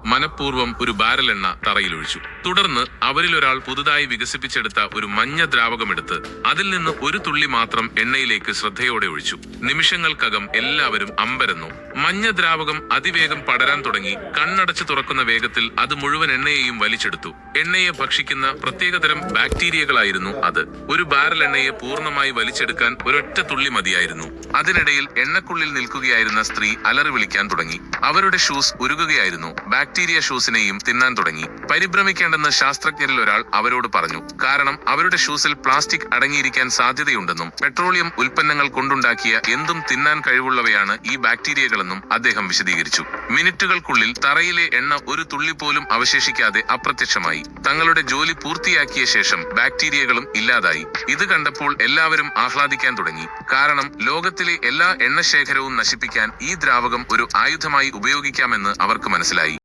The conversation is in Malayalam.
മനഃപൂർവ്വം ഒരു ബാരൽ എണ്ണ തറയിലൊഴിച്ചു. തുടർന്ന് അവരിലൊരാൾ പുതുതായി വികസിപ്പിച്ചെടുത്ത ഒരു മഞ്ഞ ദ്രാവകമെടുത്ത് അതിൽ നിന്ന് ഒരു തുള്ളി മാത്രം എണ്ണയിലേക്ക് ശ്രദ്ധയോടെ ഒഴിച്ചു. നിമിഷങ്ങൾക്കകം എല്ലാവരും അമ്പരന്നു. മഞ്ഞ ദ്രാവകം അതിവേഗം പടരാൻ തുടങ്ങി. കണ്ണടച്ച് തുറക്കുന്ന വേഗത്തിൽ അത് മുഴുവൻ എണ്ണയെയും വലിച്ചെടുത്തു. എണ്ണയെ ഭക്ഷിക്കുന്ന പ്രത്യേകതരം ബാക്ടീരിയകളായിരുന്നു അത്. ഒരു ബാരൽ എണ്ണയെ പൂർണ്ണമായി വലിച്ചെടുക്കാൻ ഒരൊറ്റ തുള്ളി മതിയായിരുന്നു. അതിനിടയിൽ എണ്ണക്കുള്ളിൽ നിൽക്കുകയായിരുന്ന സ്ത്രീ അലറി വിളിക്കാൻ തുടങ്ങി. അവരുടെ ഷൂസ് ഉരുകുകയായിരുന്നു. ബാക്ടീരിയ ഷൂസിനെയും തിന്നാൻ തുടങ്ങി. പരിഭ്രമിക്കേണ്ടെന്ന് ശാസ്ത്രജ്ഞരിൽ ഒരാൾ അവരോട് പറഞ്ഞു. കാരണം അവരുടെ ഷൂസിൽ പ്ലാസ്റ്റിക് അടങ്ങിയിരിക്കാൻ സാധ്യതയുണ്ടെന്നും പെട്രോളിയം ഉൽപ്പന്നങ്ങൾ കൊണ്ടുണ്ടാക്കിയ എന്തും തിന്നാൻ കഴിവുള്ളവയാണ് ഈ ബാക്ടീരിയകളെന്നും അദ്ദേഹം വിശദീകരിച്ചു. മിനിറ്റുകൾക്കുള്ളിൽ തറയിലെ എണ്ണ ഒരു തുള്ളി പോലും അവശേഷിക്കാതെ അപ്രത്യക്ഷമായി. തങ്ങളുടെ ജോലി പൂർത്തിയാക്കിയ ശേഷം ബാക്ടീരിയകളും ഇല്ലാതായി. ഇത് കണ്ടപ്പോൾ എല്ലാവരും ആഹ്ലാദിക്കാൻ തുടങ്ങി. കാരണം ലോകത്തിലെ എല്ലാ എണ്ണശേഖരവും നശിപ്പിക്കാൻ ഈ ദ്രാവകം ഒരു ആയുധമായി ഉപയോഗിക്കാമെന്ന് അവർക്ക് മനസ്സിലായി.